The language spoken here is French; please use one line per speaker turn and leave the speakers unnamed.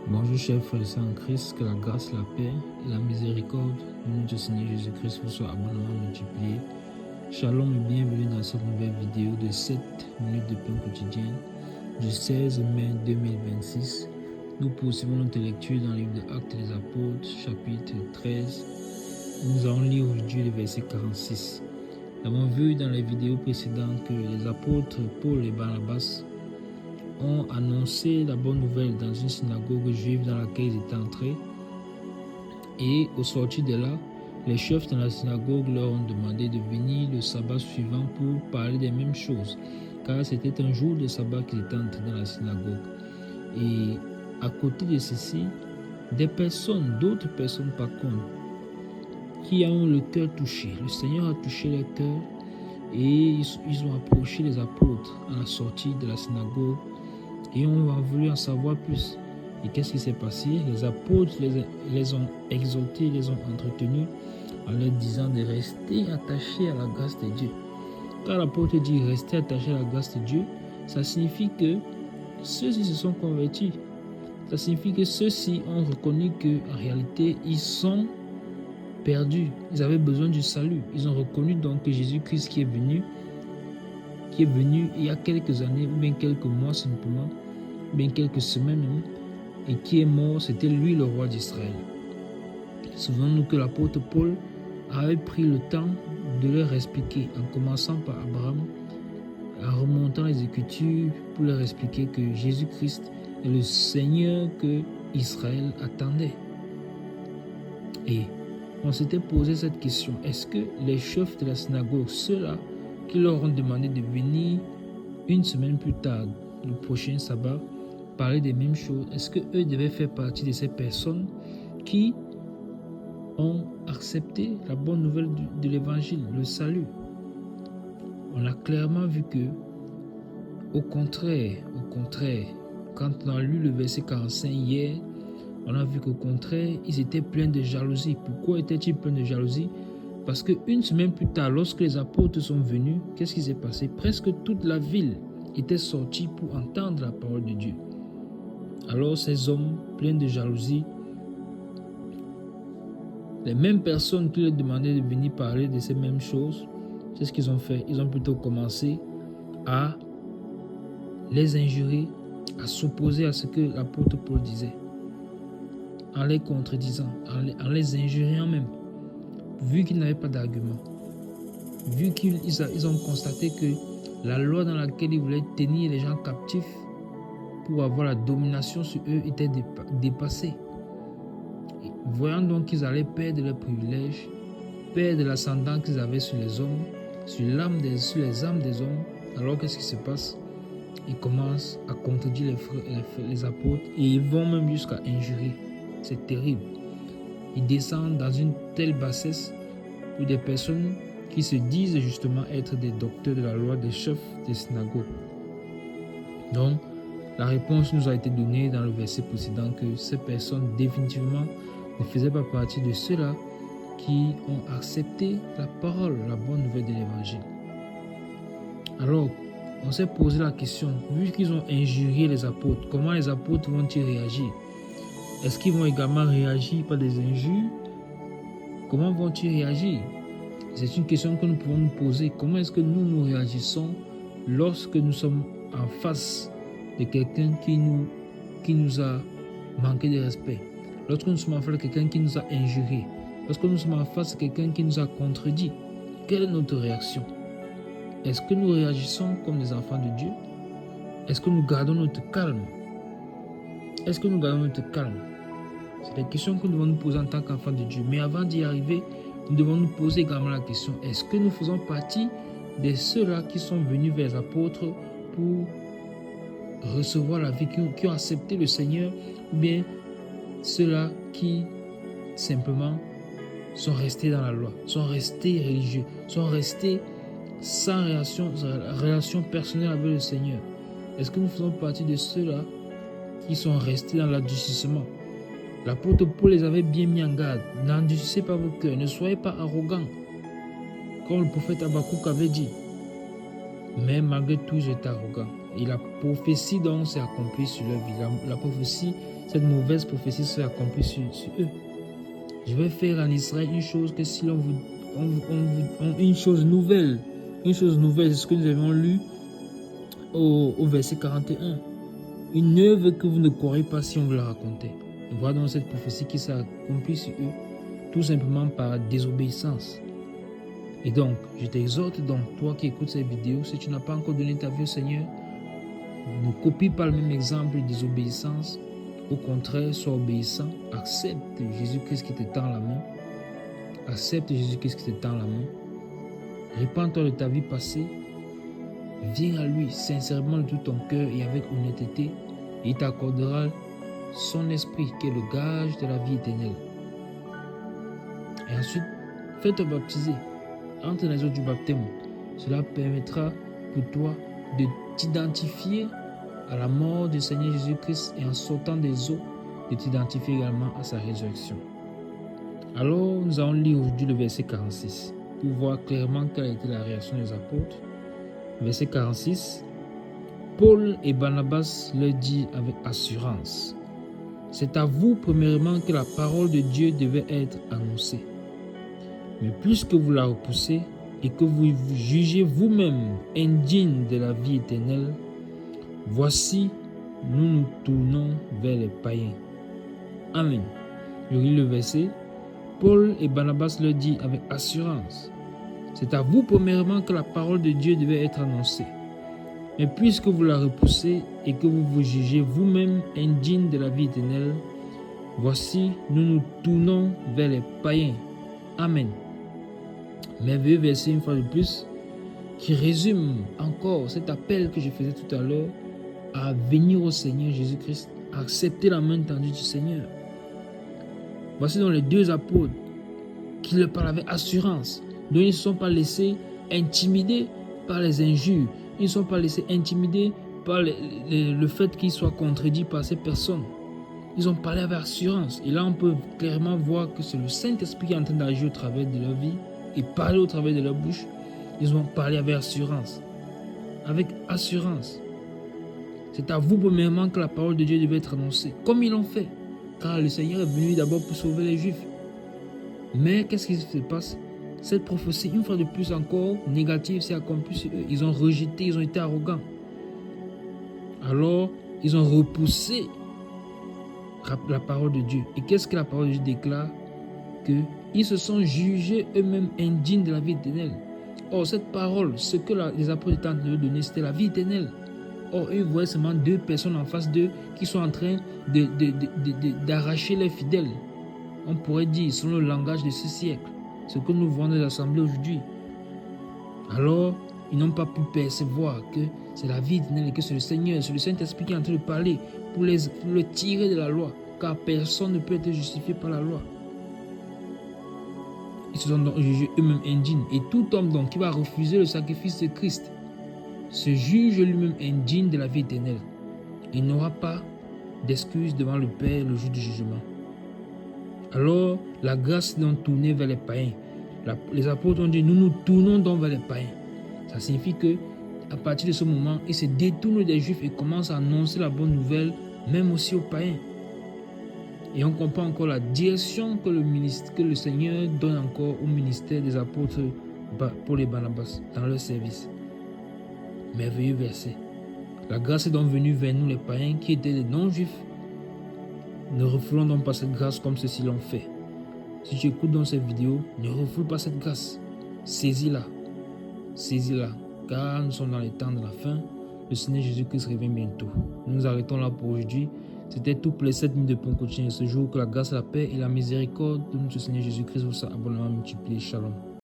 Bonjour chers frères et sœurs en Christ, que la grâce, la paix et la miséricorde de notre Seigneur Jésus-Christ vous soient abondamment multipliées. Shalom et bienvenue dans cette nouvelle vidéo de 7 minutes de pain quotidien du 16 mai 2026. Nous poursuivons notre lecture dans le livre des Actes des Apôtres, chapitre 13. Nous allons lire aujourd'hui le verset 46. Nous avons vu dans les vidéos précédentes que les apôtres Paul et Barnabas ont annoncé la bonne nouvelle dans une synagogue juive dans laquelle ils étaient entrés. Et au sortir de là, les chefs dans la synagogue leur ont demandé de venir le sabbat suivant pour parler des mêmes choses, car c'était un jour de sabbat qu'ils étaient entrés dans la synagogue. Et à côté de ceci, d'autres personnes par contre, qui ont le cœur touché. Le Seigneur a touché leur cœur et ils ont approché les apôtres à la sortie de la synagogue et on a voulu en savoir plus. Et qu'est-ce qui s'est passé? Les apôtres les ont exhortés, les ont entretenus en leur disant de rester attachés à la grâce de Dieu. Quand l'apôtre dit rester attaché à la grâce de Dieu, ça signifie que ceux-ci se sont convertis. Ça signifie que ceux-ci ont reconnu qu'en réalité, ils sont perdus. Ils avaient besoin du salut. Ils ont reconnu donc que Jésus-Christ qui est venu il y a quelques années, ou bien quelques mois simplement, ou bien quelques semaines même, et qui est mort, c'était lui le roi d'Israël. Souvenons-nous que l'apôtre Paul avait pris le temps de leur expliquer, en commençant par Abraham, en remontant les Écritures pour leur expliquer que Jésus-Christ est le Seigneur que Israël attendait. Et on s'était posé cette question, est-ce que les chefs de la synagogue, ceux-là qui leur ont demandé de venir une semaine plus tard, le prochain sabbat, parler des mêmes choses, est-ce qu'eux devaient faire partie de ces personnes qui ont accepté la bonne nouvelle de l'évangile, le salut? On a clairement vu que, au contraire, quand on a lu le verset 45 hier, on a vu qu'au contraire, ils étaient pleins de jalousie. Pourquoi étaient-ils pleins de jalousie? Parce qu'une semaine plus tard, lorsque les apôtres sont venus, qu'est-ce qui s'est passé? Presque toute la ville était sortie pour entendre la parole de Dieu. Alors ces hommes pleins de jalousie, les mêmes personnes qui leur demandaient de venir parler de ces mêmes choses, c'est ce qu'ils ont fait. Ils ont plutôt commencé à les injurer, à s'opposer à ce que l'apôtre Paul disait, en les contredisant, en les injuriant même. Vu qu'ils n'avaient pas d'argument, vu qu'ils ont constaté que la loi dans laquelle ils voulaient tenir les gens captifs pour avoir la domination sur eux était dépassée. Et voyant donc qu'ils allaient perdre leurs privilèges, perdre l'ascendant qu'ils avaient sur les hommes, sur les âmes des hommes, alors qu'est-ce qui se passe? Ils commencent à contredire les apôtres et ils vont même jusqu'à injurer. C'est terrible. Ils descendent dans une telle bassesse pour des personnes qui se disent justement être des docteurs de la loi, des chefs des synagogues. Donc, la réponse nous a été donnée dans le verset précédent que ces personnes définitivement ne faisaient pas partie de ceux-là qui ont accepté la parole, la bonne nouvelle de l'évangile. Alors, on s'est posé la question, vu qu'ils ont injurié les apôtres, comment les apôtres vont-ils réagir? Est-ce qu'ils vont également réagir par des injures? Comment vont-ils réagir? C'est une question que nous pouvons nous poser. Comment est-ce que nous réagissons lorsque nous sommes en face de quelqu'un qui nous a manqué de respect? Lorsque nous sommes en face de quelqu'un qui nous a injurié? Lorsque nous sommes en face de quelqu'un qui nous a contredit? Quelle est notre réaction? Est-ce que nous réagissons comme des enfants de Dieu? Est-ce que nous gardons notre calme? Est-ce que nous gardons notre calme? C'est des questions que nous devons nous poser en tant qu'enfants de Dieu. Mais avant d'y arriver, nous devons nous poser également la question, est-ce que nous faisons partie de ceux-là qui sont venus vers les apôtres pour recevoir la vie, qui ont accepté le Seigneur, ou bien ceux-là qui simplement sont restés dans la loi, sont restés religieux, sont restés sans relation personnelle avec le Seigneur? Est-ce que nous faisons partie de ceux-là qui sont restés dans l'adoucissement? L'apôtre Paul les avait bien mis en garde. N'endurcissez pas vos cœurs, ne soyez pas arrogants, comme le prophète Habakkuk avait dit. Mais malgré tout, j'étais arrogant. Et la prophétie donc s'est accomplie sur leur vie. La prophétie, cette mauvaise prophétie s'est accomplie sur eux. Je vais faire en Israël une chose que si une chose nouvelle, c'est ce que nous avons lu au verset 41. Une œuvre que vous ne croirez pas si on vous la racontait. Et voilà donc cette prophétie qui s'est accomplie sur eux, tout simplement par désobéissance. Et donc, je t'exhorte donc, toi qui écoutes cette vidéo, si tu n'as pas encore donné ta vie au Seigneur, ne copie pas le même exemple de désobéissance. Au contraire, sois obéissant, accepte Jésus-Christ qui te tend la main. Accepte Jésus-Christ qui te tend la main. Répands-toi de ta vie passée. Viens à lui sincèrement de tout ton cœur et avec honnêteté. Et il t'accordera son esprit qui est le gage de la vie éternelle. Et ensuite, fais-toi baptiser. Entre les eaux du baptême. Cela permettra pour toi de t'identifier à la mort du Seigneur Jésus-Christ et en sortant des eaux, de t'identifier également à sa résurrection. Alors, nous allons lire aujourd'hui le verset 46 pour voir clairement quelle a été la réaction des apôtres. Verset 46. Paul et Barnabas leur disent avec assurance: c'est à vous premièrement que la parole de Dieu devait être annoncée. Mais puisque vous la repoussez et que vous jugez vous-même indigne de la vie éternelle, voici, nous nous tournons vers les païens. Amen. Je lis le verset. Paul et Barnabas leur disent avec assurance: c'est à vous premièrement que la parole de Dieu devait être annoncée. Mais puisque vous la repoussez et que vous vous jugez vous-même indigne de la vie éternelle, voici, nous nous tournons vers les païens. Amen. Merveilleux verset une fois de plus qui résume encore cet appel que je faisais tout à l'heure à venir au Seigneur Jésus-Christ, à accepter la main tendue du Seigneur. Voici donc les deux apôtres qui leur parlent avec assurance, dont ils ne se sont pas laissés intimider par les injures, ils ne sont pas laissés intimider par le fait qu'ils soient contredits par ces personnes. Ils ont parlé avec assurance. Et là, on peut clairement voir que c'est le Saint-Esprit qui est en train d'agir au travers de leur vie et parler au travers de leur bouche. Ils ont parlé avec assurance. Avec assurance. C'est à vous premièrement que la parole de Dieu devait être annoncée, comme ils l'ont fait. Car le Seigneur est venu d'abord pour sauver les Juifs. Mais qu'est-ce qui se passe? Cette prophétie, une fois de plus encore, négative, s'est accomplie sur eux. Ils ont rejeté, ils ont été arrogants. Alors, ils ont repoussé la parole de Dieu. Et qu'est-ce que la parole de Dieu déclare? Qu'ils se sont jugés eux-mêmes indignes de la vie éternelle. Or, cette parole, ce que les apôtres étaient en train de donner, c'était la vie éternelle. Or, eux voyaient seulement deux personnes en face d'eux qui sont en train d'arracher les fidèles. On pourrait dire, selon le langage de ce siècle, ce que nous voyons dans l'assemblée aujourd'hui. Alors, ils n'ont pas pu percevoir que c'est la vie éternelle et que c'est le Seigneur, c'est le Saint-Esprit qui est en train de parler pour le tirer de la loi, car personne ne peut être justifié par la loi. Ils se sont donc jugés eux-mêmes indignes. Et tout homme donc qui va refuser le sacrifice de Christ se juge lui-même indigne de la vie éternelle. Il n'aura pas d'excuse devant le Père le jour du jugement. Alors, la grâce est donc tournée vers les païens. Les apôtres ont dit, nous nous tournons donc vers les païens. Ça signifie que à partir de ce moment, ils se détournent des Juifs et commencent à annoncer la bonne nouvelle, même aussi aux païens. Et on comprend encore la direction que le Seigneur donne encore au ministère des apôtres pour les Barnabas dans leur service. Merveilleux verset. La grâce est donc venue vers nous les païens qui étaient des non-juifs. Ne refoulons donc pas cette grâce comme ceux-ci l'ont fait. Si tu écoutes dans cette vidéo, ne refoule pas cette grâce. Saisis-la. Saisis-la. Car nous sommes dans les temps de la fin. Le Seigneur Jésus-Christ revient bientôt. Nous nous arrêtons là pour aujourd'hui. C'était tout pour les 7 minutes de pain quotidien. Ce jour, que la grâce, la paix et la miséricorde de notre Seigneur Jésus-Christ vous soient abondamment multipliés. Shalom.